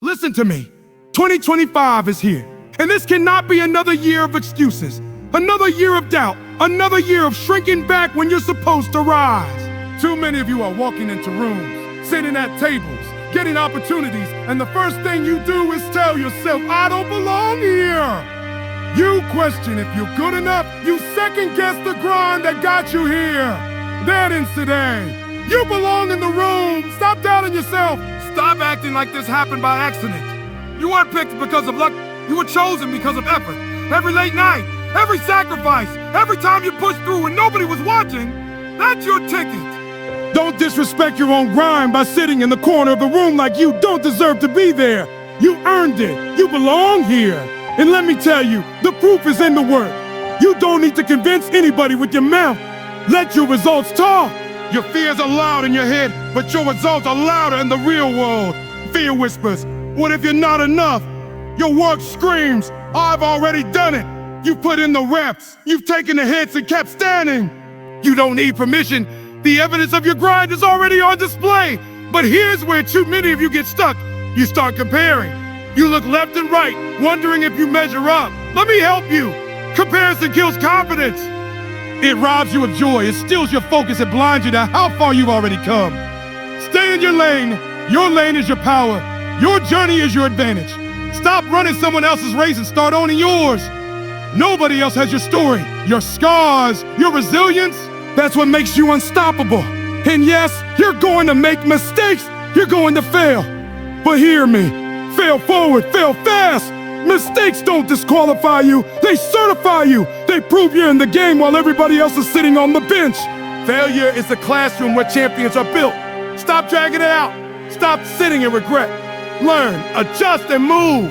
Listen to me. 2025 is here, and this cannot be another year of excuses, another year of doubt, another year of shrinking back when you're supposed to rise. Too many of you are walking into rooms, sitting at tables, getting opportunities, and the first thing you do is tell yourself, I don't belong here. You question if you're good enough, you second guess the grind that got you here. That ends today. You belong in the room. Stop doubting yourself. Stop acting like this happened by accident. You weren't picked because of luck. You were chosen because of effort. Every late night, every sacrifice, every time you pushed through when nobody was watching, that's your ticket. Don't disrespect your own grind by sitting in the corner of the room like you don't deserve to be there. You earned it. You belong here. And let me tell you, the proof is in the work. You don't need to convince anybody with your mouth. Let your results talk. Your fears are loud in your head, but your results are louder in the real world. Fear whispers, what if you're not enough? Your work screams, I've already done it. You put in the reps, you've taken the hits and kept standing. You don't need permission. The evidence of your grind is already on display. But here's where too many of you get stuck. You start comparing. You look left and right, wondering if you measure up. Let me help you. Comparison kills confidence. It robs you of joy, it steals your focus, it blinds you to how far you've already come. Stay in your lane. Your lane is your power. Your journey is your advantage. Stop running someone else's race and start owning yours. Nobody else has your story, your scars, your resilience. That's what makes you unstoppable. And yes, you're going to make mistakes. You're going to fail. But hear me, fail forward, fail fast. Mistakes don't disqualify you, they certify you. They prove you're in the game while everybody else is sitting on the bench. Failure is the classroom where champions are built. Stop dragging it out. Stop sitting in regret. Learn, adjust, and move.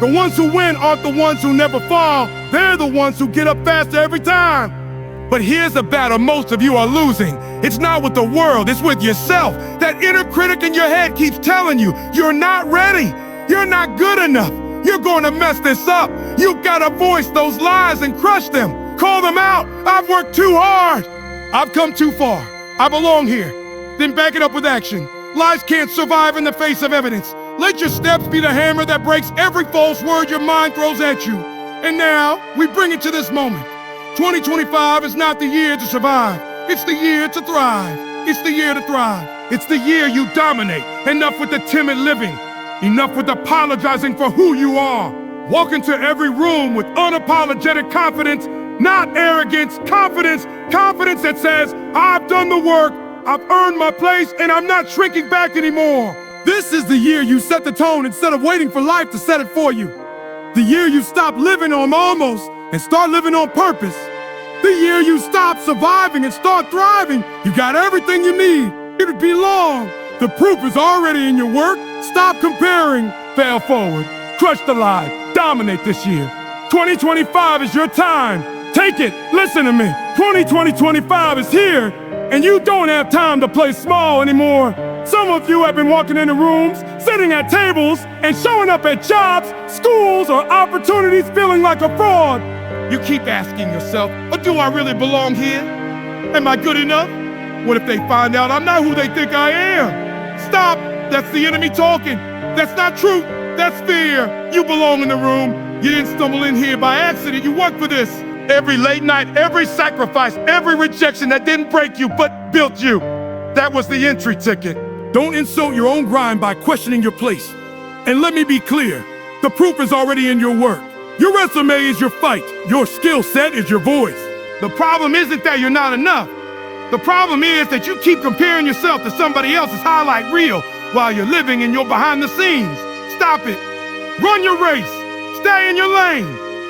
The ones who win aren't the ones who never fall. They're the ones who get up faster every time. But here's the battle most of you are losing. It's not with the world, it's with yourself. That inner critic in your head keeps telling you, you're not ready. You're not good enough. You're going to mess this up. You gotta voice those lies and crush them. Call them out. I've worked too hard. I've come too far. I belong here. Then back it up with action. Lies can't survive in the face of evidence. Let your steps be the hammer that breaks every false word your mind throws at you. And now, we bring it to this moment. 2025 is not the year to survive. It's the year to thrive. It's the year to thrive. It's the year you dominate. Enough with the timid living. Enough with apologizing for who you are. Walk into every room with unapologetic confidence, not arrogance, confidence that says, I've done the work, I've earned my place, and I'm not shrinking back anymore. This is the year you set the tone instead of waiting for life to set it for you. The year you stop living on almost and start living on purpose. The year you stop surviving and start thriving. You got everything you need. It'll be long. The proof is already in your work. Stop comparing. Fail forward. Crush the lie. Dominate this year. 2025 is your time. Take it. Listen to me. 2025 is here, and you don't have time to play small anymore. Some of you have been walking into rooms, sitting at tables, and showing up at jobs, schools, or opportunities feeling like a fraud. You keep asking yourself, do I really belong here? Am I good enough? What if they find out I'm not who they think I am? Stop! That's the enemy talking. That's not truth. That's fear. You belong in the room. You didn't stumble in here by accident. You worked for this. Every late night, every sacrifice, every rejection that didn't break you but built you. That was the entry ticket. Don't insult your own grind by questioning your place. And let me be clear, the proof is already in your work. Your resume is your fight. Your skill set is your voice. The problem isn't that you're not enough. The problem is that you keep comparing yourself to somebody else's highlight reel while you're living in your behind the scenes. Stop it. Run your race. Stay in your lane.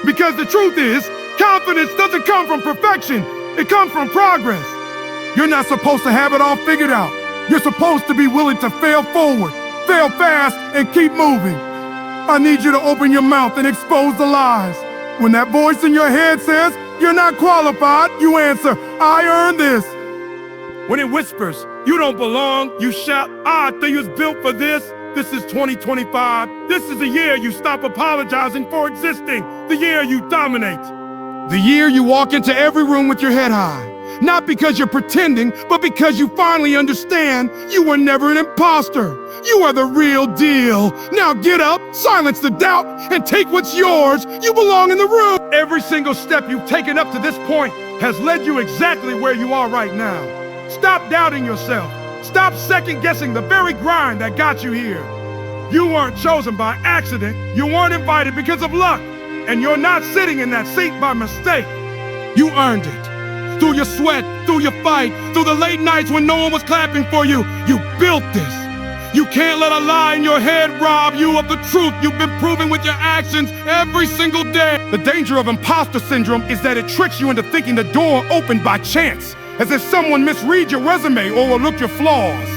Because the truth is, confidence doesn't come from perfection. It comes from progress. You're not supposed to have it all figured out. You're supposed to be willing to fail forward, fail fast, and keep moving. I need you to open your mouth and expose the lies. When that voice in your head says, you're not qualified, you answer, I earned this. When it whispers, you don't belong, you shout, I think was built for this. This is 2025. This is the year you stop apologizing for existing. The year you dominate. The year you walk into every room with your head high. Not because you're pretending, but because you finally understand you were never an imposter. You are the real deal. Now get up, silence the doubt, and take what's yours. You belong in the room. Every single step you've taken up to this point has led you exactly where you are right now. Stop doubting yourself. Stop second-guessing the very grind that got you here. You weren't chosen by accident. You weren't invited because of luck. And you're not sitting in that seat by mistake. You earned it. Through your sweat, through your fight, through the late nights when no one was clapping for you, you built this. You can't let a lie in your head rob you of the truth you've been proving with your actions every single day. The danger of imposter syndrome is that it tricks you into thinking the door opened by chance, as if someone misread your resume or overlooked your flaws.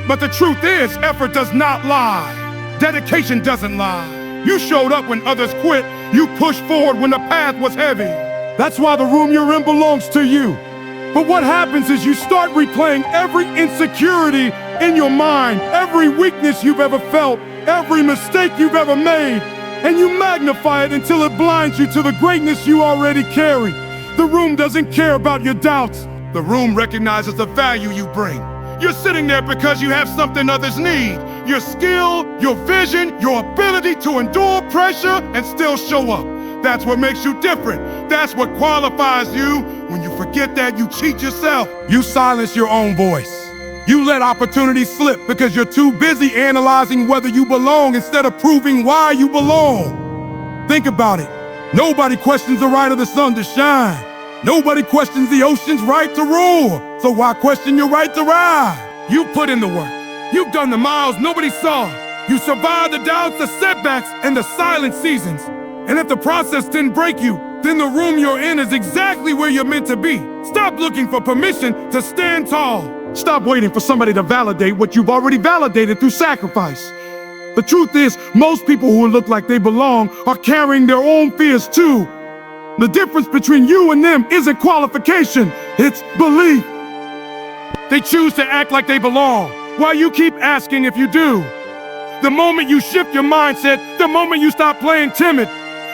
But the truth is, effort does not lie. Dedication doesn't lie. You showed up when others quit. You pushed forward when the path was heavy. That's why the room you're in belongs to you. But what happens is you start replaying every insecurity in your mind, every weakness you've ever felt, every mistake you've ever made, and you magnify it until it blinds you to the greatness you already carry. The room doesn't care about your doubts. The room recognizes the value you bring. You're sitting there because you have something others need. Your skill, your vision, your ability to endure pressure and still show up. That's what makes you different. That's what qualifies you. When you forget that, you cheat yourself. You silence your own voice. You let opportunities slip because you're too busy analyzing whether you belong instead of proving why you belong. Think about it. Nobody questions the right of the sun to shine. Nobody questions the ocean's right to roar. So why question your right to ride? You put in the work. You've done the miles nobody saw. You survived the doubts, the setbacks, and the silent seasons. And if the process didn't break you, then the room you're in is exactly where you're meant to be. Stop looking for permission to stand tall. Stop waiting for somebody to validate what you've already validated through sacrifice. The truth is, most people who look like they belong are carrying their own fears too. The difference between you and them isn't qualification, it's belief. They choose to act like they belong, while you keep asking if you do. The moment you shift your mindset, the moment you stop playing timid,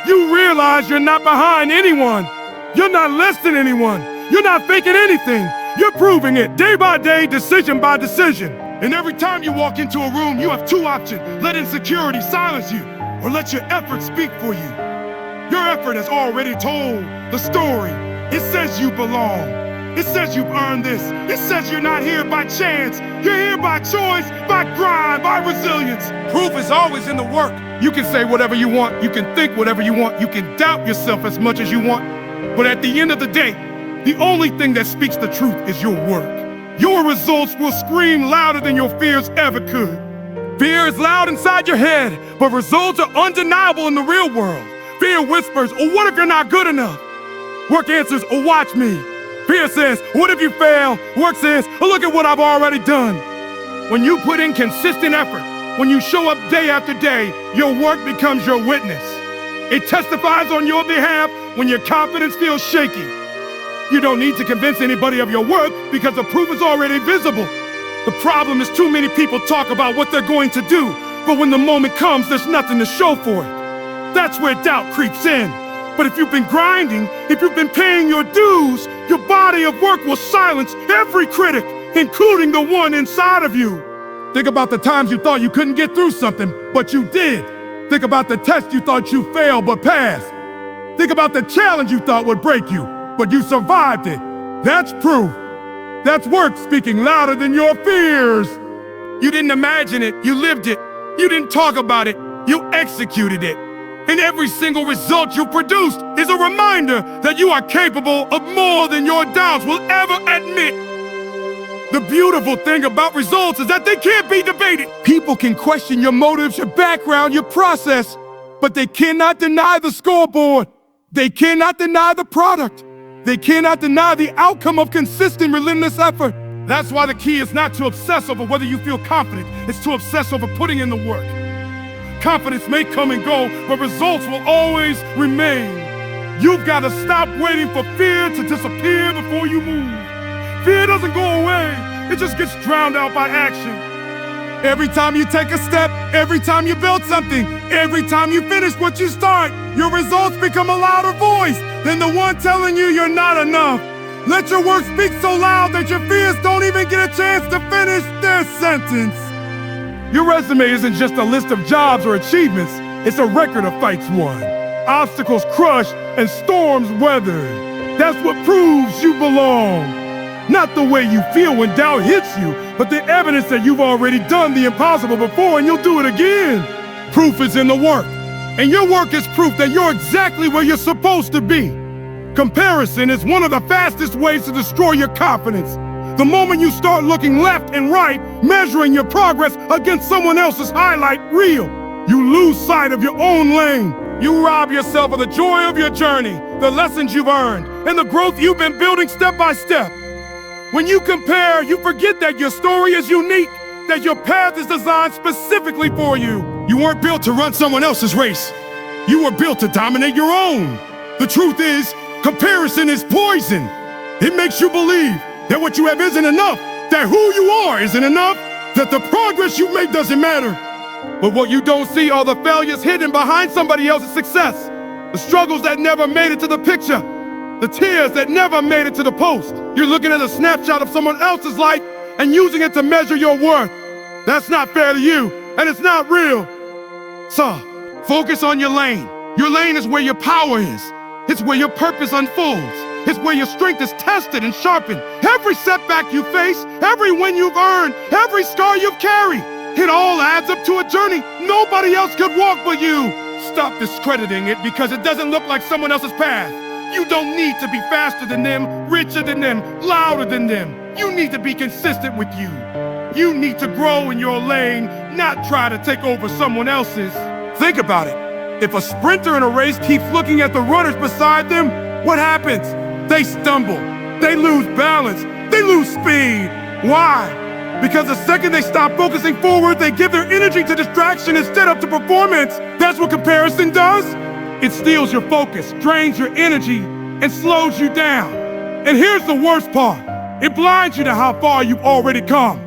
you realize you're not behind anyone. You're not less than anyone. You're not faking anything. You're proving it day by day, decision by decision. And every time you walk into a room, you have two options. Let insecurity silence you, or let your effort speak for you. Your effort has already told the story. It says you belong. It says you've earned this. It says you're not here by chance. You're here by choice, by grind, by resilience. Proof is always in the work. You can say whatever you want. You can think whatever you want. You can doubt yourself as much as you want. But at the end of the day, the only thing that speaks the truth is your work. Your results will scream louder than your fears ever could. Fear is loud inside your head, but results are undeniable in the real world. Fear whispers, oh, what if you're not good enough? Work answers, oh, watch me. Fear says, what if you fail? Work says, oh, look at what I've already done. When you put in consistent effort, when you show up day after day, your work becomes your witness. It testifies on your behalf when your confidence feels shaky. You don't need to convince anybody of your worth because the proof is already visible. The problem is too many people talk about what they're going to do, but when the moment comes, there's nothing to show for it. That's where doubt creeps in. But if you've been grinding, if you've been paying your dues, your body of work will silence every critic, including the one inside of you. Think about the times you thought you couldn't get through something, but you did. Think about the test you thought you failed but passed. Think about the challenge you thought would break you, but you survived it. That's proof. That's work speaking louder than your fears. You didn't imagine it, you lived it. You didn't talk about it, you executed it. And every single result you produced is a reminder that you are capable of more than your doubts will ever admit. The beautiful thing about results is that they can't be debated. People can question your motives, your background, your process, but they cannot deny the scoreboard. They cannot deny the product. They cannot deny the outcome of consistent, relentless effort. That's why the key is not to obsess over whether you feel confident. It's to obsess over putting in the work. Confidence may come and go, but results will always remain. You've got to stop waiting for fear to disappear before you move. Fear doesn't go away. It just gets drowned out by action. Every time you take a step, every time you build something, every time you finish what you start, your results become a louder voice than the one telling you you're not enough. Let your work speak so loud that your fears don't even get a chance to finish their sentence. Your resume isn't just a list of jobs or achievements, it's a record of fights won, obstacles crushed, and storms weathered. That's what proves you belong. Not the way you feel when doubt hits you, but the evidence that you've already done the impossible before and you'll do it again. Proof is in the work, and your work is proof that you're exactly where you're supposed to be. Comparison is one of the fastest ways to destroy your confidence. The moment you start looking left and right, measuring your progress against someone else's highlight reel, you lose sight of your own lane. You rob yourself of the joy of your journey, the lessons you've earned, and the growth you've been building step by step. When you compare, you forget that your story is unique, that your path is designed specifically for you. You weren't built to run someone else's race. You were built to dominate your own. The truth is, comparison is poison. It makes you believe that what you have isn't enough, that who you are isn't enough, that the progress you make doesn't matter. But what you don't see are the failures hidden behind somebody else's success, the struggles that never made it to the picture, the tears that never made it to the post. You're looking at a snapshot of someone else's life and using it to measure your worth. That's not fair to you, and it's not real. So, focus on your lane. Your lane is where your power is. It's where your purpose unfolds. It's where your strength is tested and sharpened. Every setback you face, every win you've earned, every scar you've carried, it all adds up to a journey nobody else could walk but you. Stop discrediting it because it doesn't look like someone else's path. You don't need to be faster than them, richer than them, louder than them. You need to be consistent with you. You need to grow in your lane, not try to take over someone else's. Think about it. If a sprinter in a race keeps looking at the runners beside them, what happens? They stumble, they lose balance, they lose speed. Why? Because the second they stop focusing forward, they give their energy to distraction instead of to performance. That's what comparison does. It steals your focus, drains your energy, and slows you down. And here's the worst part. It blinds you to how far you've already come.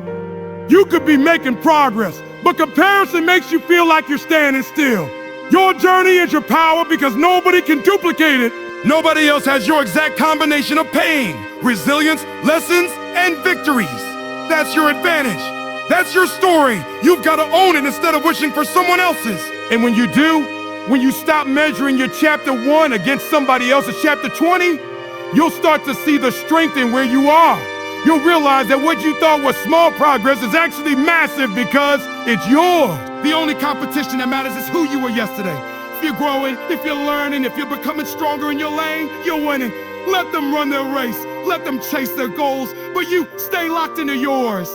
You could be making progress, but comparison makes you feel like you're standing still. Your journey is your power because nobody can duplicate it. Nobody else has your exact combination of pain, resilience, lessons, and victories. That's your advantage. That's your story. You've got to own it instead of wishing for someone else's. And when you do, when you stop measuring your chapter 1 against somebody else's chapter 20, you'll start to see the strength in where you are. You'll realize that what you thought was small progress is actually massive because it's yours. The only competition that matters is who you were yesterday. If you're growing, if you're learning, if you're becoming stronger in your lane, you're winning. Let them run their race. Let them chase their goals, but you stay locked into yours.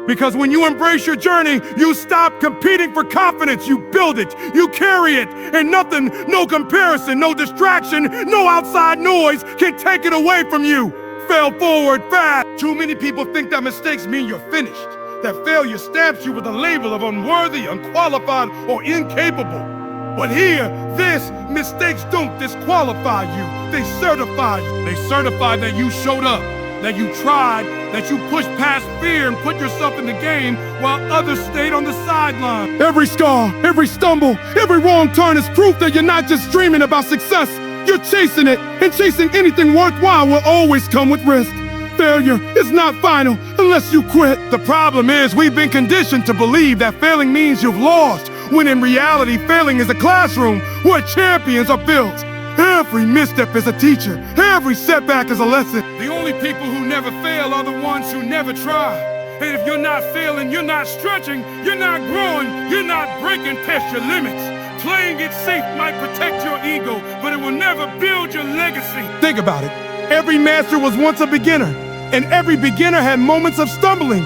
Because when you embrace your journey, you stop competing for confidence. You build it, you carry it, and nothing, no comparison, no distraction, no outside noise can take it away from you. Fail forward fast. Too many people think that mistakes mean you're finished, that failure stamps you with a label of unworthy, unqualified, or incapable. But here, mistakes don't disqualify you. They certify you. They certify that you showed up, that you tried, that you pushed past fear and put yourself in the game while others stayed on the sideline. Every scar, every stumble, every wrong turn is proof that you're not just dreaming about success. You're chasing it, and chasing anything worthwhile will always come with risk. Failure is not final unless you quit. The problem is we've been conditioned to believe that failing means you've lost, when in reality, failing is a classroom where champions are built. Every misstep is a teacher. Every setback is a lesson. The only people who never fail are the ones who never try. And if you're not failing, you're not stretching, you're not growing, you're not breaking past your limits. Playing it safe might protect your ego, but it will never build your legacy. Think about it. Every master was once a beginner, and every beginner had moments of stumbling.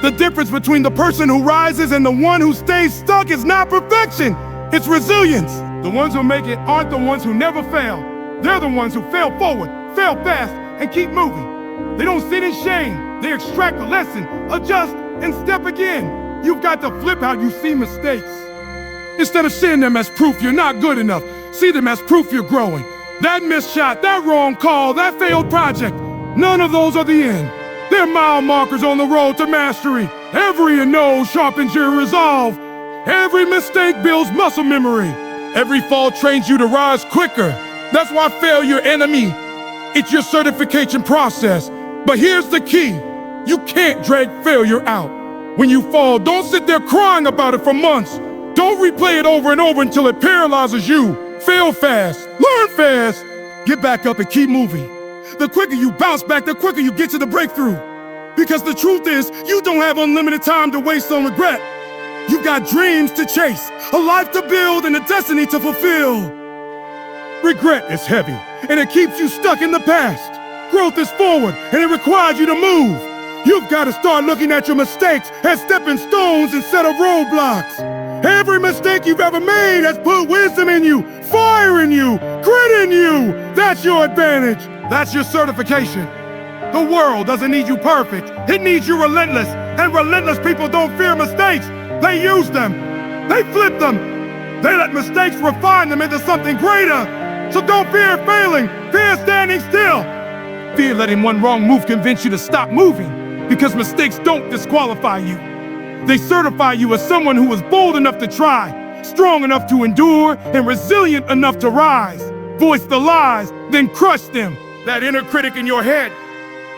The difference between the person who rises and the one who stays stuck is not perfection, it's resilience. The ones who make it aren't the ones who never fail. They're the ones who fail forward, fail fast, and keep moving. They don't sit in shame. They extract a lesson, adjust, and step again. You've got to flip how you see mistakes. Instead of seeing them as proof you're not good enough, see them as proof you're growing. That missed shot, that wrong call, that failed project, none of those are the end. They're mile markers on the road to mastery. Every no sharpens your resolve. Every mistake builds muscle memory. Every fall trains you to rise quicker. That's why failure, enemy. It's your certification process. But here's the key. You can't drag failure out. When you fall, don't sit there crying about it for months. Don't replay it over and over until it paralyzes you. Fail fast, learn fast, get back up and keep moving. The quicker you bounce back, the quicker you get to the breakthrough. Because the truth is, you don't have unlimited time to waste on regret. You got dreams to chase, a life to build, and a destiny to fulfill. Regret is heavy, and it keeps you stuck in the past. Growth is forward, and it requires you to move. You've got to start looking at your mistakes as stepping stones instead of roadblocks. Every mistake you've ever made has put wisdom in you, fire in you, grit in you. That's your advantage. That's your certification. The world doesn't need you perfect. It needs you relentless. And relentless people don't fear mistakes. They use them. They flip them. They let mistakes refine them into something greater. So don't fear failing. Fear standing still. Fear letting one wrong move convince you to stop moving. Because mistakes don't disqualify you. They certify you as someone who was bold enough to try, strong enough to endure, and resilient enough to rise. Voice the lies, then crush them. That inner critic in your head,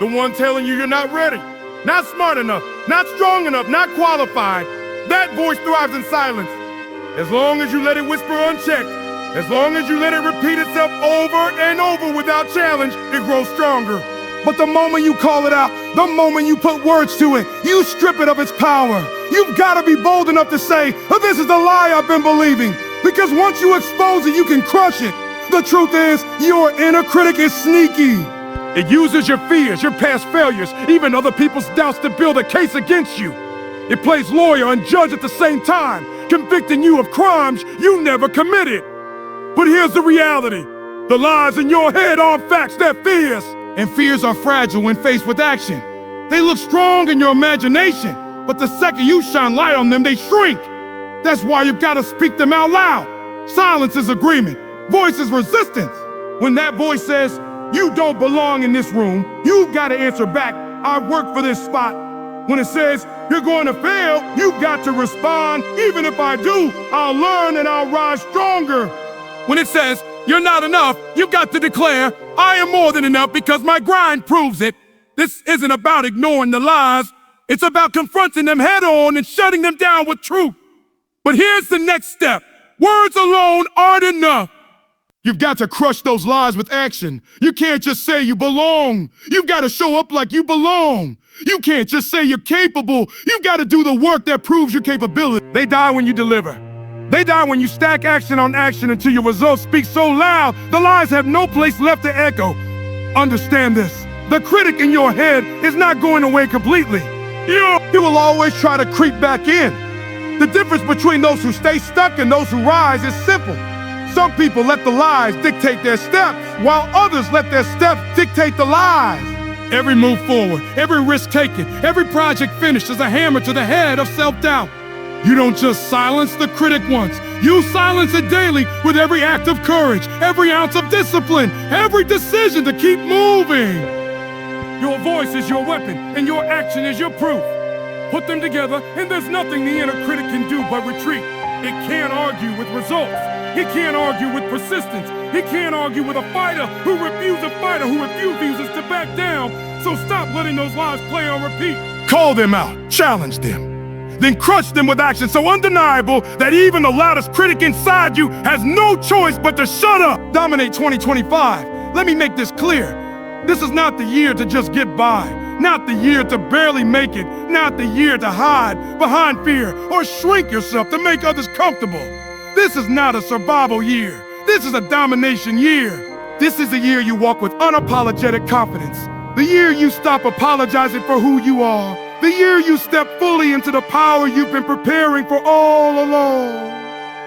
the one telling you you're not ready, not smart enough, not strong enough, not qualified. That voice thrives in silence. As long as you let it whisper unchecked, as long as you let it repeat itself over and over without challenge, it grows stronger. But the moment you call it out, the moment you put words to it, you strip it of its power. You've got to be bold enough to say, oh, this is the lie I've been believing. Because once you expose it, you can crush it. The truth is, your inner critic is sneaky. It uses your fears, your past failures, even other people's doubts to build a case against you. It plays lawyer and judge at the same time, convicting you of crimes you never committed. But here's the reality. The lies in your head aren't facts, they're fears. And fears are fragile when faced with action. They look strong in your imagination, but the second you shine light on them, they shrink. That's why you've got to speak them out loud. Silence is agreement. Voice is resistance. When that voice says, you don't belong in this room, you've got to answer back, I work for this spot. When it says, you're going to fail, you've got to respond, even if I do, I'll learn and I'll rise stronger. When it says, you're not enough, you've got to declare, I am more than enough because my grind proves it. This isn't about ignoring the lies. It's about confronting them head on and shutting them down with truth. But here's the next step. Words alone aren't enough. You've got to crush those lies with action. You can't just say you belong. You've got to show up like you belong. You can't just say you're capable. You've got to do the work that proves your capability. They die when you deliver. They die when you stack action on action until your results speak so loud, the lies have no place left to echo. Understand this. The critic in your head is not going away completely. He will always try to creep back in. The difference between those who stay stuck and those who rise is simple. Some people let the lies dictate their steps, while others let their steps dictate the lies. Every move forward, every risk taken, every project finished is a hammer to the head of self-doubt. You don't just silence the critic once. You silence it daily with every act of courage, every ounce of discipline, every decision to keep moving. Your voice is your weapon, and your action is your proof. Put them together, and there's nothing the inner critic can do but retreat. It can't argue with results. It can't argue with persistence. It can't argue with a fighter who refuses to back down. So stop letting those lies play on repeat. Call them out. Challenge them. Then crush them with action so undeniable that even the loudest critic inside you has no choice but to shut up. Dominate 2025. Let me make this clear. This is not the year to just get by, not the year to barely make it, not the year to hide behind fear or shrink yourself to make others comfortable. This is not a survival year. This is a domination year. This is the year you walk with unapologetic confidence. The year you stop apologizing for who you are. The year you step fully into the power you've been preparing for all along.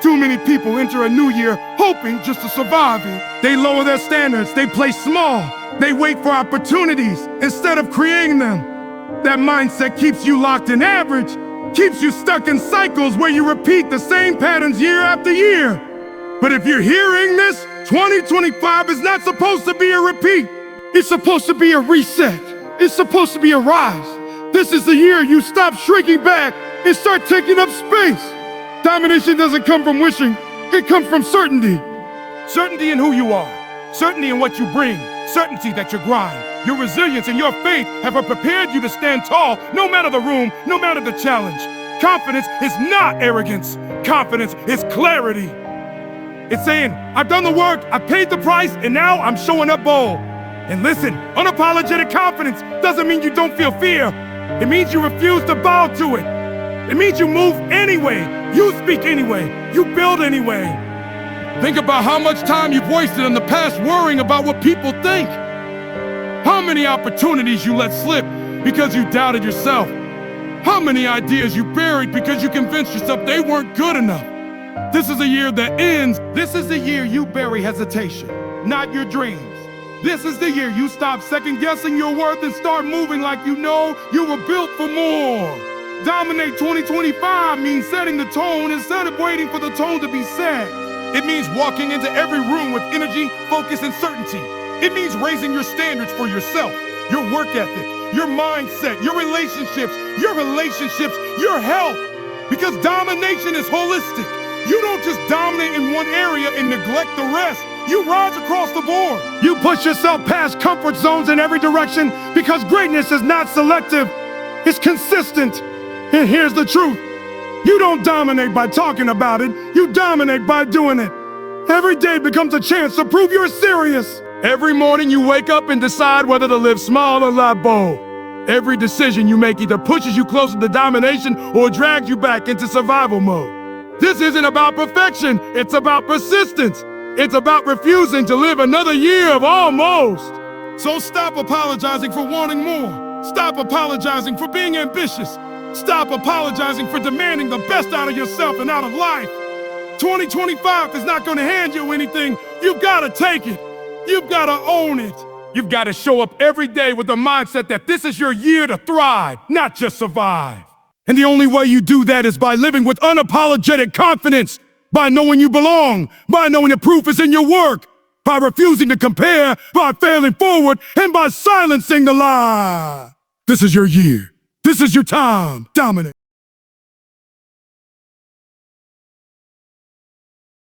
Too many people enter a new year hoping just to survive it. They lower their standards, they play small. They wait for opportunities instead of creating them. That mindset keeps you locked in average, keeps you stuck in cycles where you repeat the same patterns year after year. But if you're hearing this, 2025 is not supposed to be a repeat. It's supposed to be a reset. It's supposed to be a rise. This is the year you stop shrinking back and start taking up space. Domination doesn't come from wishing, it comes from certainty. Certainty in who you are, certainty in what you bring, certainty that your grind, your resilience, and your faith have prepared you to stand tall no matter the room, no matter the challenge. Confidence is not arrogance. Confidence is clarity. It's saying, I've done the work, I paid the price, and now I'm showing up bold. And listen, unapologetic confidence doesn't mean you don't feel fear. It means you refuse to bow to it. It means you move anyway, you speak anyway, you build anyway. Think about how much time you've wasted in the past worrying about what people think. How many opportunities you let slip because you doubted yourself. How many ideas you buried because you convinced yourself they weren't good enough. This is a year that ends. This is the year you bury hesitation, not your dreams. This is the year you stop second-guessing your worth and start moving like you know you were built for more. Dominate 2025 means setting the tone instead of waiting for the tone to be set. It means walking into every room with energy, focus, and certainty. It means raising your standards for yourself, your work ethic, your mindset, your relationships, your health. Because domination is holistic. You don't just dominate in one area and neglect the rest. You rise across the board. You push yourself past comfort zones in every direction because greatness is not selective. It's consistent. And here's the truth. You don't dominate by talking about it. You dominate by doing it. Every day becomes a chance to prove you're serious. Every morning you wake up and decide whether to live small or live bold. Every decision you make either pushes you closer to domination or drags you back into survival mode. This isn't about perfection. It's about persistence. It's about refusing to live another year of almost. So stop apologizing for wanting more. Stop apologizing for being ambitious. Stop apologizing for demanding the best out of yourself and out of life. 2025 is not going to hand you anything. You've got to take it. You've got to own it. You've got to show up every day with the mindset that this is your year to thrive, not just survive. And the only way you do that is by living with unapologetic confidence, by knowing you belong, by knowing the proof is in your work, by refusing to compare, by failing forward, and by silencing the lie. This is your year. This is your time. Dominate.